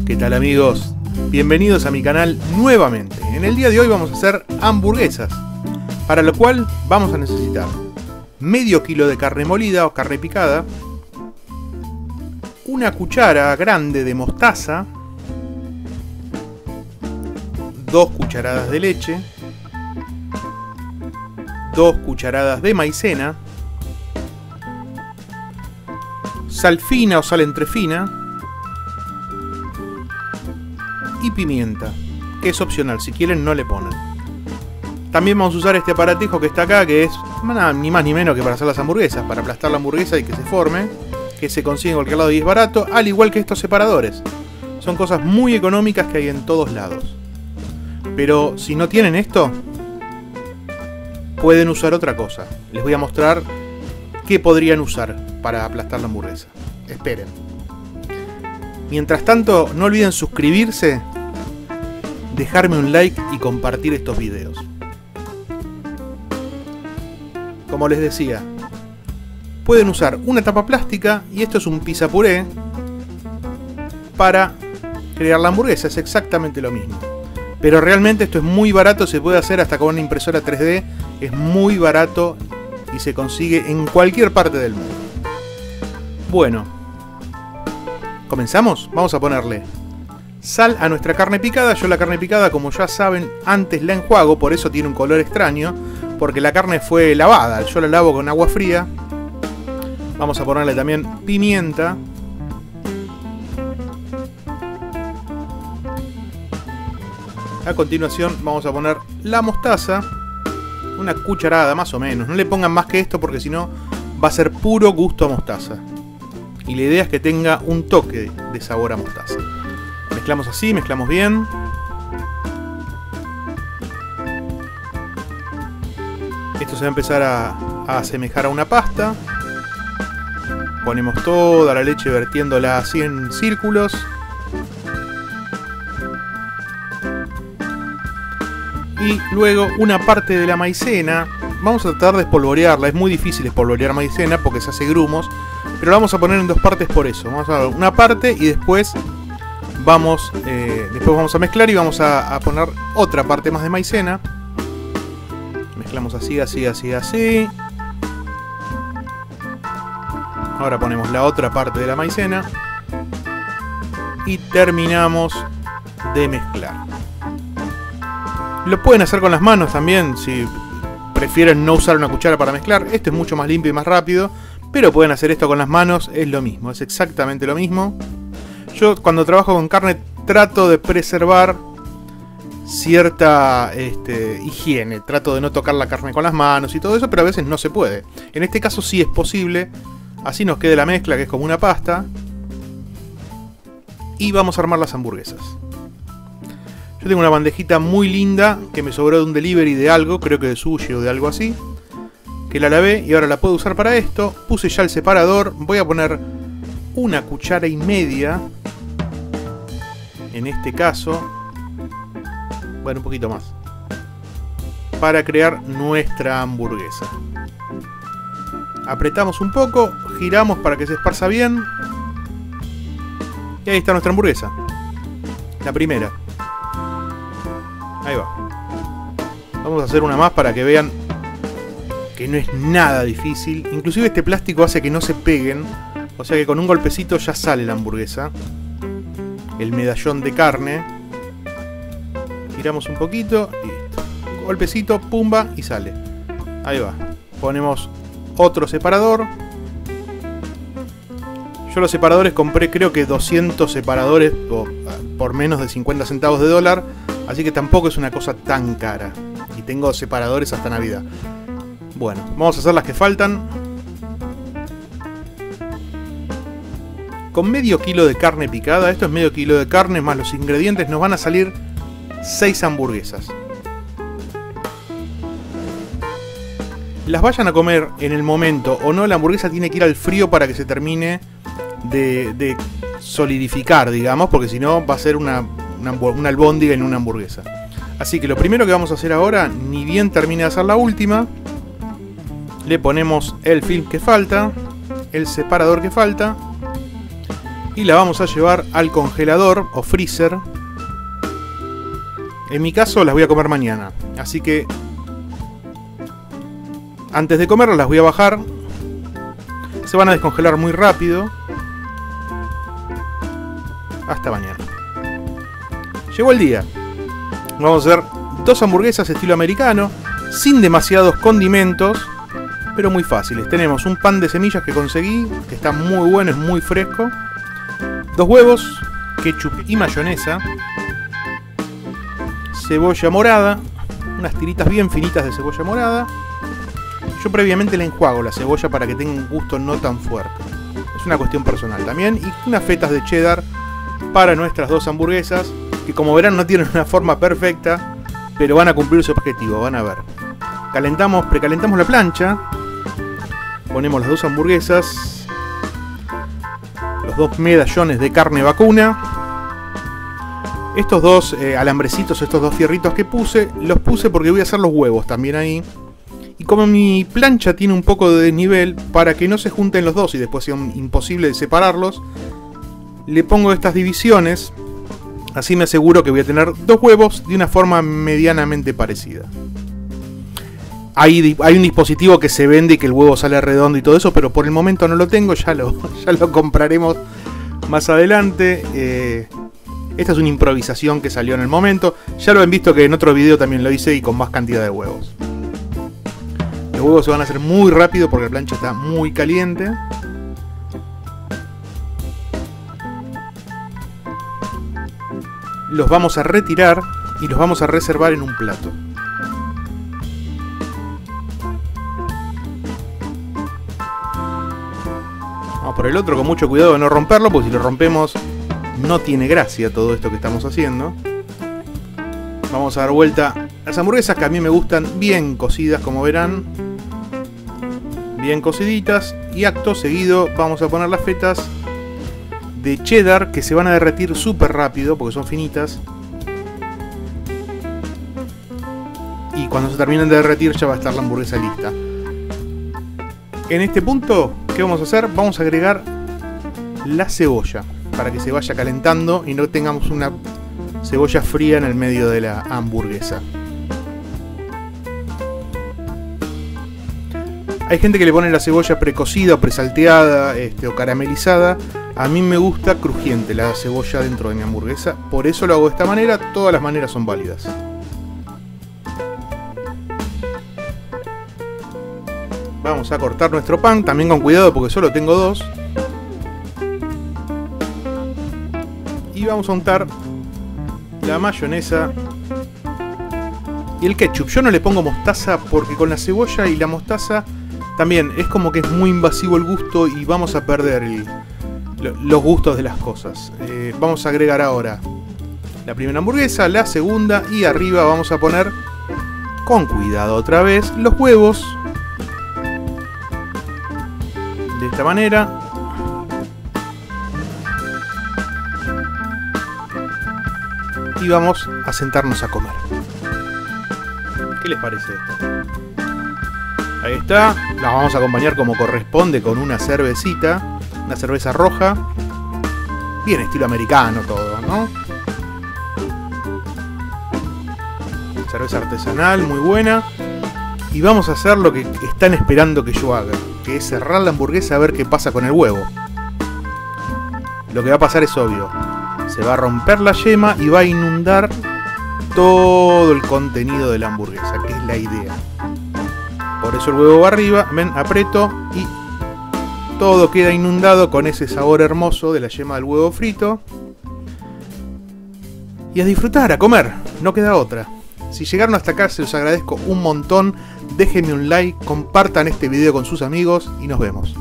¿Qué tal, amigos? Bienvenidos a mi canal nuevamente. En el día de hoy vamos a hacer hamburguesas, para lo cual vamos a necesitar medio kilo de carne molida o carne picada, una cuchara grande de mostaza, 2 cucharadas de leche, 2 cucharadas de maicena, sal fina o sal entrefina y pimienta, que es opcional, si quieren no le ponen. También vamos a usar este aparatijo que está acá, que es ni más ni menos que para hacer las hamburguesas, para aplastar la hamburguesa y que se forme, que se consigue en cualquier lado y es barato, al igual que estos separadores. Son cosas muy económicas que hay en todos lados. Pero si no tienen esto, pueden usar otra cosa. Les voy a mostrar qué podrían usar para aplastar la hamburguesa. Esperen. Mientras tanto, no olviden suscribirse, dejarme un like y compartir estos videos. Como les decía, pueden usar una tapa plástica y esto es un pizza puré para crear la hamburguesa. Es exactamente lo mismo. Pero realmente esto es muy barato, se puede hacer hasta con una impresora 3D. Es muy barato y se consigue en cualquier parte del mundo. Bueno, ¿comenzamos? Vamos a ponerle sal a nuestra carne picada. Yo la carne picada, como ya saben, antes la enjuago, por eso tiene un color extraño, porque la carne fue lavada. Yo la lavo con agua fría. Vamos a ponerle también pimienta. A continuación vamos a poner la mostaza, una cucharada más o menos. No le pongan más que esto porque si no va a ser puro gusto a mostaza. Y la idea es que tenga un toque de sabor a mostaza. Mezclamos así, mezclamos bien. Esto se va a empezar a asemejar a una pasta. Ponemos toda la leche vertiéndola así en círculos. Y luego una parte de la maicena. Vamos a tratar de espolvorearla. Es muy difícil espolvorear maicena porque se hace grumos. Pero la vamos a poner en 2 partes por eso. Vamos a dar una parte y después vamos a mezclar y vamos a poner otra parte más de maicena. Mezclamos así, así, así, así. Ahora ponemos la otra parte de la maicena. Y terminamos de mezclar. Lo pueden hacer con las manos también, si prefieren no usar una cuchara para mezclar. Esto es mucho más limpio y más rápido, pero pueden hacer esto con las manos, es lo mismo, es exactamente lo mismo. Yo cuando trabajo con carne trato de preservar cierta higiene, trato de no tocar la carne con las manos y todo eso, pero a veces no se puede. En este caso sí es posible, así nos queda la mezcla que es como una pasta. Y vamos a armar las hamburguesas. Yo tengo una bandejita muy linda que me sobró de un delivery de algo, creo que de sushi o de algo así, que la lavé y ahora la puedo usar para esto. Puse ya el separador, voy a poner una cuchara y media, en este caso, bueno, un poquito más, para crear nuestra hamburguesa. Apretamos un poco, giramos para que se esparza bien y ahí está nuestra hamburguesa, la primera. Ahí va. Vamos a hacer una más para que vean que no es nada difícil. Inclusive este plástico hace que no se peguen. O sea que con un golpecito ya sale la hamburguesa. El medallón de carne. Giramos un poquito. Listo. Golpecito, pumba y sale. Ahí va. Ponemos otro separador. Yo los separadores compré creo que 200 separadores por menos de 50 centavos de dólar. Así que tampoco es una cosa tan cara. Y tengo separadores hasta Navidad. Bueno, vamos a hacer las que faltan. Con medio kilo de carne picada, esto es medio kilo de carne más los ingredientes, nos van a salir 6 hamburguesas. Las vayan a comer en el momento o no, la hamburguesa tiene que ir al frío para que se termine de solidificar, digamos, porque si no va a ser una albóndiga en una hamburguesa. Así que lo primero que vamos a hacer ahora, ni bien termine de hacer la última, le ponemos el film que falta, el separador que falta y la vamos a llevar al congelador o freezer. En mi caso las voy a comer mañana, así que antes de comerlas las voy a bajar. Se van a descongelar muy rápido. Hasta mañana. Llegó el día. Vamos a hacer 2 hamburguesas estilo americano, sin demasiados condimentos, pero muy fáciles. Tenemos un pan de semillas que conseguí, que está muy bueno, es muy fresco. 2 huevos, ketchup y mayonesa. Cebolla morada, unas tiritas bien finitas de cebolla morada. Yo previamente la enjuago la cebolla para que tenga un gusto no tan fuerte. Es una cuestión personal también. Y unas fetas de cheddar para nuestras 2 hamburguesas, que como verán no tienen una forma perfecta, pero van a cumplir su objetivo, van a ver. Precalentamos la plancha. Ponemos las 2 hamburguesas, los 2 medallones de carne vacuna. Estos 2 alambrecitos, estos 2 fierritos que puse, los puse porque voy a hacer los huevos también ahí. Y como mi plancha tiene un poco de desnivel, para que no se junten los dos y después sea imposible de separarlos, le pongo estas divisiones. Así me aseguro que voy a tener 2 huevos de una forma medianamente parecida. Hay un dispositivo que se vende y que el huevo sale redondo y todo eso, pero por el momento no lo tengo, ya lo compraremos más adelante. Esta es una improvisación que salió en el momento. Ya lo han visto que en otro video también lo hice y con más cantidad de huevos. Los huevos se van a hacer muy rápido porque la plancha está muy caliente. Los vamos a retirar y los vamos a reservar en un plato. Vamos por el otro con mucho cuidado de no romperlo, porque si lo rompemos no tiene gracia todo esto que estamos haciendo. Vamos a dar vuelta a las hamburguesas, que a mí me gustan bien cocidas, como verán. Bien cociditas. Y acto seguido vamos a poner las fetas de cheddar, que se van a derretir súper rápido porque son finitas. Y cuando se terminen de derretir ya va a estar la hamburguesa lista. En este punto, ¿qué vamos a hacer? Vamos a agregar la cebolla para que se vaya calentando y no tengamos una cebolla fría en el medio de la hamburguesa. Hay gente que le pone la cebolla precocida o presalteada o caramelizada. A mí me gusta crujiente la cebolla dentro de mi hamburguesa. Por eso lo hago de esta manera. Todas las maneras son válidas. Vamos a cortar nuestro pan. También con cuidado porque solo tengo 2. Y vamos a untar la mayonesa y el ketchup. Yo no le pongo mostaza porque con la cebolla y la mostaza también es como que es muy invasivo el gusto y vamos a perder los gustos de las cosas. Vamos a agregar ahora la primera hamburguesa, la segunda y arriba vamos a poner, con cuidado otra vez, los huevos. De esta manera. Y vamos a sentarnos a comer. ¿Qué les parece esto? Ahí está. La vamos a acompañar como corresponde con una cervecita. Una cerveza roja. Bien estilo americano todo, ¿no? Cerveza artesanal, muy buena. Y vamos a hacer lo que están esperando que yo haga, que es cerrar la hamburguesa a ver qué pasa con el huevo. Lo que va a pasar es obvio. Se va a romper la yema y va a inundar todo el contenido de la hamburguesa, que es la idea. Por eso el huevo va arriba, ven, aprieto y todo queda inundado con ese sabor hermoso de la yema del huevo frito. Y a disfrutar, a comer, no queda otra. Si llegaron hasta acá se los agradezco un montón. Déjenme un like, compartan este video con sus amigos y nos vemos.